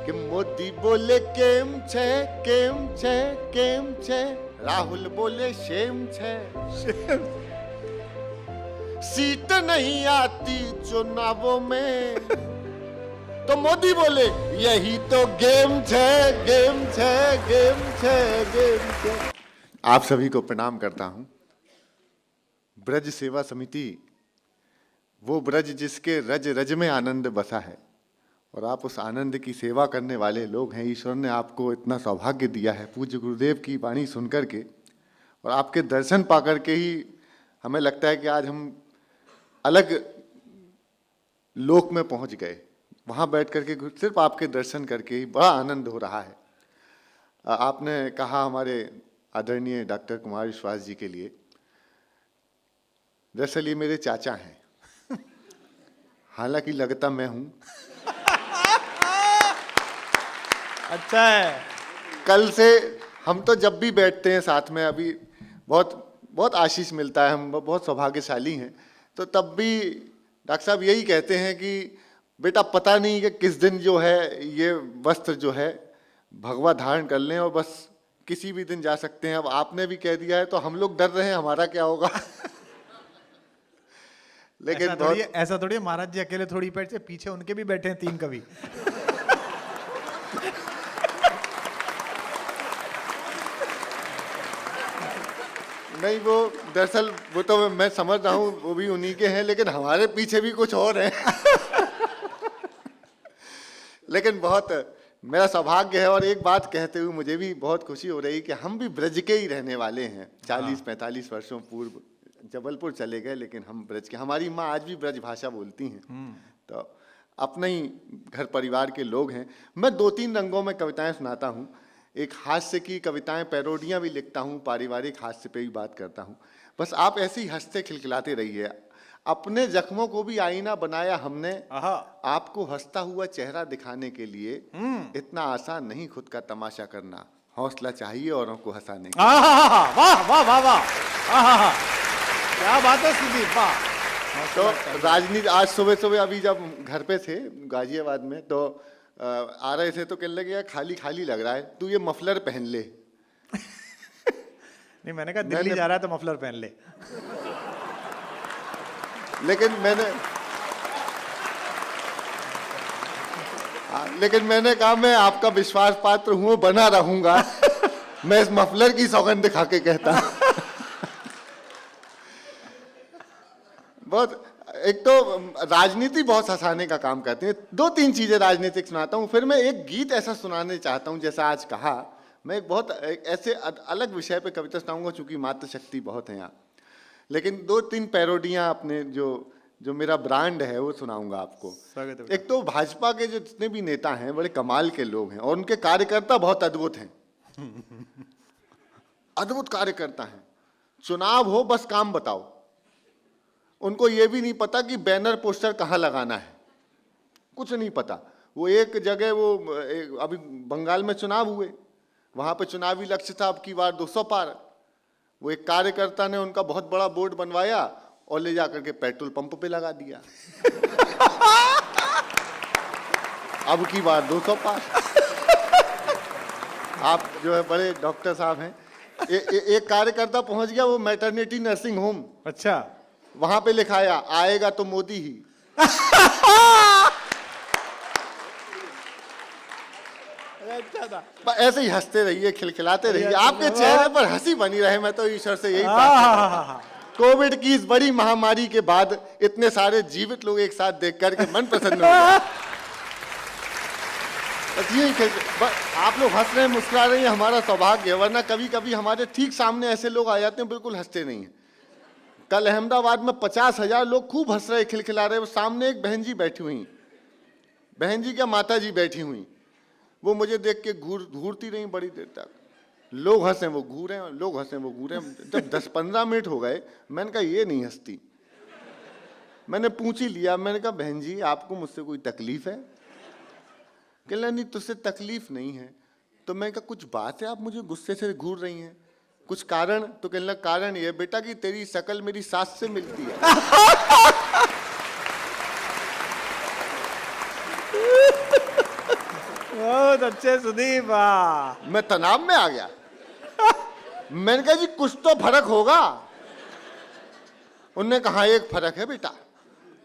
कि मोदी बोले केम छे केम छे केम छे, राहुल बोले शेम छे शेम। सीट नहीं आती चुनावों में तो मोदी बोले यही तो गेम छे गेम छे गेम छे गेम छे। आप सभी को प्रणाम करता हूं। ब्रज सेवा समिति वो ब्रज जिसके रज रज में आनंद बसा है, और आप उस आनंद की सेवा करने वाले लोग हैं। ईश्वर ने आपको इतना सौभाग्य दिया है पूज्य गुरुदेव की वाणी सुनकर के और आपके दर्शन पाकर के ही हमें लगता है कि आज हम अलग लोक में पहुंच गए। वहां बैठ करके सिर्फ आपके दर्शन करके ही बड़ा आनंद हो रहा है। आपने कहा हमारे आदरणीय डॉक्टर कुमार विश्वास जी के लिए, दरअसल ये मेरे चाचा हैं, हालांकि लगता मैं हूं। अच्छा है। कल से हम तो जब भी बैठते हैं साथ में, अभी बहुत बहुत आशीष मिलता है, हम बहुत सौभाग्यशाली हैं। तो तब भी डॉक्टर साहब यही कहते हैं कि बेटा पता नहीं कि किस दिन जो है ये वस्त्र जो है भगवा धारण कर लें और बस किसी भी दिन जा सकते हैं। अब आपने भी कह दिया है तो हम लोग डर रहे हैं हमारा क्या होगा। लेकिन ऐसा थोड़ी है, महाराज जी अकेले थोड़ी बैठे, पीछे उनके भी बैठे हैं 3 कवि। नहीं, वो दरअसल वो तो मैं समझ रहा हूँ वो भी उन्हीं के हैं, लेकिन हमारे पीछे भी कुछ और हैं। लेकिन बहुत मेरा सौभाग्य है, और एक बात कहते हुए मुझे भी बहुत खुशी हो रही कि हम भी ब्रज के ही रहने वाले हैं। 40-45 वर्षों पूर्व जबलपुर चले गए, लेकिन हम ब्रज के, हमारी माँ आज भी ब्रज भाषा बोलती हैं। तो अपने ही घर परिवार के लोग हैं। मैं 2-3 रंगों में कविताएं सुनाता हूँ। एक हास्य की कविताएं, पैरोडियां भी लिखता हूँ, पारिवारिक हास्य पे भी बात करता हूँ। बस आप ऐसे ही हंसते खिलखिलाते रहिए। अपने जख्मों को भी आईना बनाया हमने, आपको हंसता हुआ चेहरा दिखाने के लिए। इतना आसान नहीं खुद का तमाशा करना, हौसला चाहिए औरों को हंसाने के। वाह वाह वाह वाह, क्या बात है सुदीप, वाह। तो राजनीति, आज सुबह सुबह अभी जब घर पे थे गाजियाबाद में, तो आ रहे थे तो कहने लगे यार खाली खाली लग रहा है, तू ये मफलर पहन ले। नहीं, मैंने कहा दिल्ली जा रहा है तो मफलर पहन ले। लेकिन मैंने कहा मैं आपका विश्वास पात्र हूं, बना रहूंगा। मैं इस मफलर की सौगंध खा के कहता हूं। बहुत, एक तो राजनीति बहुत हंसाने का काम करती है। 2-3 चीजें राजनीतिक सुनाता हूँ, फिर मैं एक गीत ऐसा सुनाने चाहता हूँ जैसा आज कहा। मैं एक ऐसे अलग विषय पे कविता सुनाऊंगा, चूंकि मातृशक्ति बहुत है यहाँ। लेकिन 2-3 पैरोडियां अपने जो मेरा ब्रांड है वो सुनाऊंगा आपको। एक तो भाजपा के जो जितने भी नेता हैं बड़े कमाल के लोग हैं, और उनके कार्यकर्ता बहुत अद्भुत हैं। अद्भुत कार्यकर्ता हैं। चुनाव हो बस काम बताओ, उनको ये भी नहीं पता कि बैनर पोस्टर कहाँ लगाना है, कुछ नहीं पता। वो एक जगह, अभी बंगाल में चुनाव हुए, वहां पे चुनावी लक्ष्य था अब की बार 200 पार। वो एक कार्यकर्ता ने उनका बहुत बड़ा बोर्ड बनवाया और ले जाकर के पेट्रोल पंप पे लगा दिया। अब की बार 200 पार। आप जो है बड़े डॉक्टर साहब हैं। एक कार्यकर्ता पहुंच गया वो मैटरनिटी नर्सिंग होम। अच्छा, वहां पे लिखाया आएगा तो मोदी ही। अच्छा था। ऐसे ही हंसते रहिए, खिलखिलाते रहिए, आपके चेहरे पर हंसी बनी रहे। मैं तो ईश्वर से यही प्रार्थना। कोविड की इस बड़ी महामारी के बाद इतने सारे जीवित लोग एक साथ देख करके मन प्रसन्न हो गया। आप लोग हंस रहे हैं, मुस्कुरा रहे हैं, हमारा सौभाग्य है। वरना कभी कभी हमारे ठीक सामने ऐसे लोग आ जाते हैं बिल्कुल हंसते नहीं है। कल अहमदाबाद में 50,000 लोग खूब हंस रहे, खिलखिला रहे। वो सामने एक बहन जी बैठी हुई, बहन जी क्या माता जी बैठी हुई, वो मुझे देख के घूरती रही बड़ी देर तक। लोग हंसे वो घूरे, लोग हंसे वो घूरे। जब 10-15 मिनट हो गए, मैंने कहा ये नहीं हंसती। मैंने पूछ ही लिया, मैंने कहा बहन जी आपको मुझसे कोई तकलीफ है? कहला नहीं तुझसे तकलीफ नहीं है। तो मैं कहा कुछ बात है, आप मुझे गुस्से से घूर रही हैं, कुछ कारण? तो कहला कारण ये बेटा कि तेरी शक्ल मेरी सास से मिलती है। बहुत अच्छे सुदीप, वाह। मैं तनाव में आ गया। मैंने कहा जी कुछ तो फर्क होगा। उनने कहा एक फर्क है बेटा।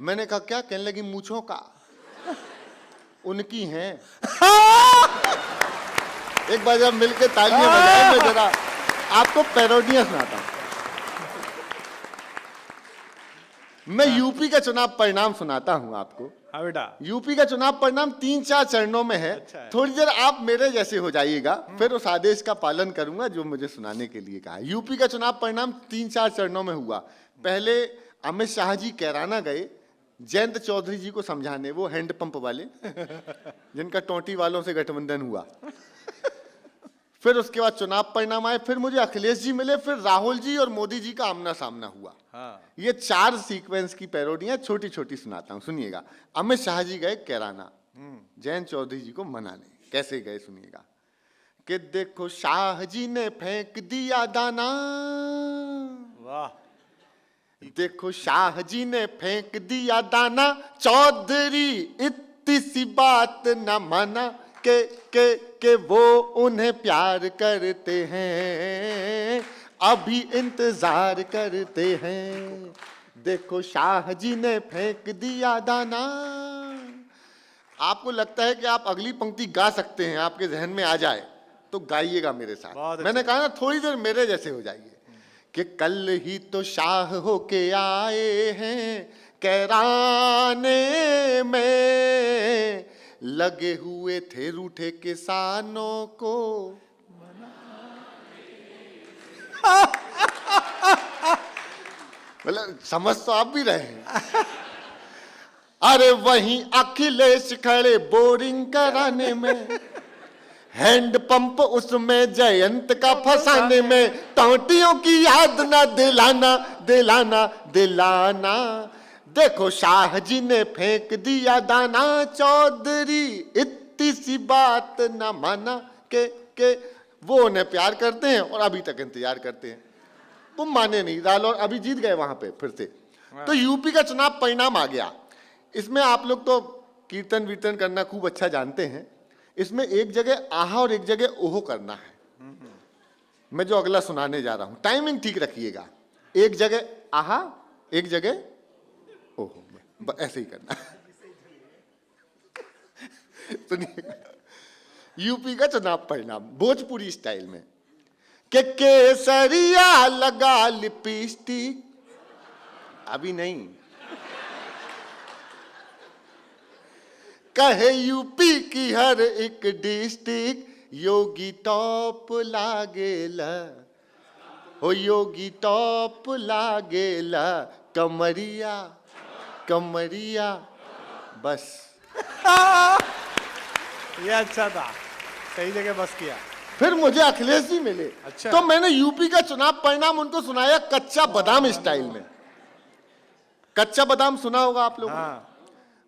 मैंने कहा क्या? कहने लगी मूंछों का। उनकी हैं। एक बार जब मिलके तालियां बजाएं, मैं जरा आपको पैरोडियां सुनाता हूं। मैं यूपी का चुनाव परिणाम सुनाता हूं आपको। हाँ बेटा। यूपी का चुनाव परिणाम 3-4 चरणों में है। अच्छा है। थोड़ी देर आप मेरे जैसे हो जाइएगा, फिर उस आदेश का पालन करूंगा जो मुझे सुनाने के लिए कहा। यूपी का चुनाव परिणाम 3-4 चरणों में हुआ। पहले अमित शाह जी कैराना गए जयंत चौधरी जी को समझाने, वो हैंडपंप वाले जिनका टोंटी वालों से गठबंधन हुआ। फिर उसके बाद चुनाव परिणाम आए, फिर मुझे अखिलेश जी मिले, फिर राहुल जी और मोदी जी का आमना सामना हुआ। हाँ। ये 4 सीक्वेंस की पैरोडियां छोटी छोटी सुनाता हूं, सुनिएगा। अमित शाह जी गए कैराना जयंत चौधरी जी को मनाने। कैसे गए सुनिएगा। कि देखो शाह जी ने फेंक दिया दाना, वाह। देखो शाह जी ने फेंक दिया दाना, चौधरी इतनी सी बात न माना के वो उन्हें प्यार करते हैं, अभी इंतजार करते हैं। देखो शाह जी ने फेंक दिया दाना। आपको लगता है कि आप अगली पंक्ति गा सकते हैं, आपके जहन में आ जाए तो गाइएगा मेरे साथ। मैंने कहा ना थोड़ी देर मेरे जैसे हो जाइए। कि कल ही तो शाह होके आए हैं कैराने में, लगे हुए थे रूठे किसानों को। मतलब समझ तो आप भी रहे हैं। अरे वहीं अखिलेश खड़े बोरिंग कराने में, हैंडपंप उसमें जयंत का फंसाने में, टोंटियों की याद ना दिलाना दिलाना दिलाना। देखो शाह जी ने फेंक दिया दाना, चौधरी इतनी सी बात ना माना के वो उन्हें प्यार करते हैं और अभी तक इंतजार करते हैं। वो माने नहीं, रालोर अभी जीत गए वहां पे फिर से। तो यूपी का चुनाव परिणाम आ गया। इसमें आप लोग तो कीर्तन वीर्तन करना खूब अच्छा जानते हैं। इसमें एक जगह आहा और एक जगह ओहो करना है। मैं जो अगला सुनाने जा रहा हूं, टाइमिंग ठीक रखिएगा। एक जगह आहा, एक जगह ओहो, ऐसे ही करना। सुनिएगा यूपी का चुनाव परिणाम भोजपुरी स्टाइल में। के केसरिया लगा लिपस्टिक, अभी नहीं, कहे यूपी की हर एक डिस्ट्रिक्ट, योगी टॉप लागेला, हो योगी टॉप लागेला, कमरिया कमरिया बस। ये अच्छा था, सही जगह बस किया। फिर मुझे अखिलेश जी मिले। अच्छा। तो मैंने यूपी का चुनाव परिणाम उनको सुनाया कच्चा बादाम स्टाइल में। कच्चा बादाम सुना होगा आप लोगों ने। हाँ।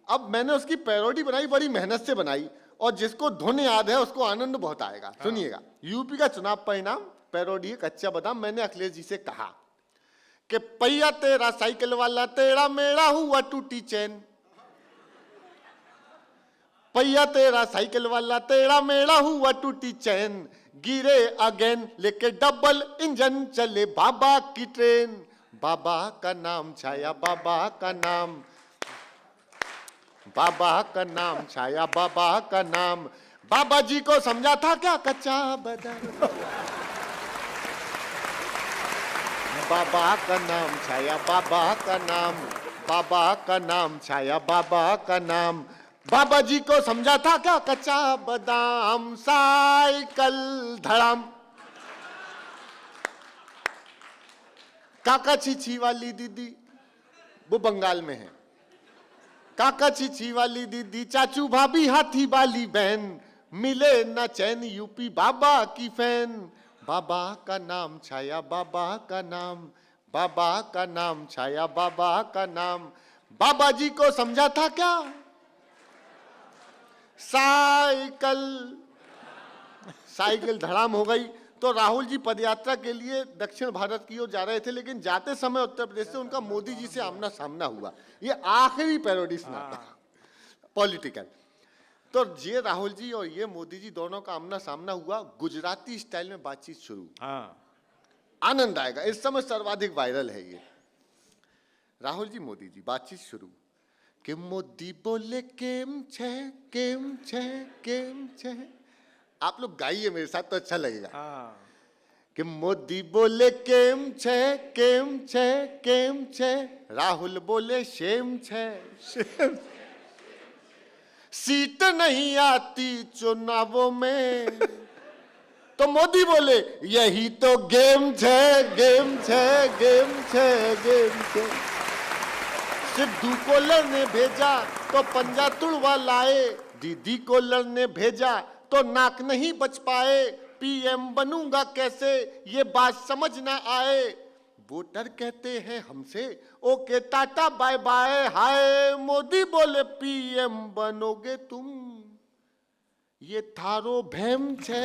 अब मैंने उसकी पैरोडी बनाई, बड़ी मेहनत से बनाई, और जिसको धुन याद है उसको आनंद बहुत आएगा। सुनिएगा। यूपी का चुनाव परिणाम पैरोडी कच्चा बादाम। मैंने अखिलेश जी से कहा कि पहिया तेरा साइकिल वाला, तेरा मेरा हुआ टूटी चैन, पहिया तेरा साइकिल वाला, तेरा मेरा हुआ टूटी चैन, गिरे अगेन लेके डबल इंजन चले बाबा की ट्रेन, बाबा का नाम छाया बाबा का नाम, बाबा का नाम छाया बाबा का नाम, बाबा जी को समझा था क्या कच्चा बादाम, बाबा का नाम छाया बाबा का नाम, बाबा का नाम छाया बाबा का नाम, बाबा जी को समझा था क्या कच्चा बादाम, साइकिल धड़ाम। काका छीछी वाली दीदी, वो बंगाल में है, काका छीछी वाली दीदी, चाचू भाभी हाथी वाली बहन, मिले न चैन यूपी बाबा की फैन, बाबा का नाम छाया बाबा का नाम, बाबा का नाम छाया बाबा का नाम, बाबा जी को समझा था क्या साइकिल, साइकिल धड़ाम हो गई। तो राहुल जी पदयात्रा के लिए दक्षिण भारत की ओर जा रहे थे, लेकिन जाते समय उत्तर प्रदेश से उनका मोदी जी से आमना सामना हुआ। ये आखिरी पैरोडी सुनाता पॉलिटिकल। तो ये राहुल जी और ये मोदी जी दोनों का आमना सामना हुआ, गुजराती स्टाइल में बातचीत शुरू। हाँ आनंद आएगा, इस समय सर्वाधिक वायरल है ये। राहुल जी मोदी जी बातचीत शुरू कि मोदी बोले केम छे केम छे केम छे। आप लोग गाइए मेरे साथ तो अच्छा लगेगा। हाँ कि मोदी बोले केम छे केम छे केम छे, राहुल बोले शेम छे शेम। सीट नहीं आती चुनावों में, तो मोदी बोले यही तो गेम छे गेम छे गेम छे गेम छे। सिद्धू को लड़ने भेजा तो पंजा तुड़वा लाए, दीदी को लड़ने भेजा तो नाक नहीं बच पाए। पीएम बनूंगा कैसे ये बात समझ ना आए, वोटर कहते हैं हमसे ओके टाटा बाय बाय। हाय मोदी बोले पीएम बनोगे तुम, ये थारो भैम छे।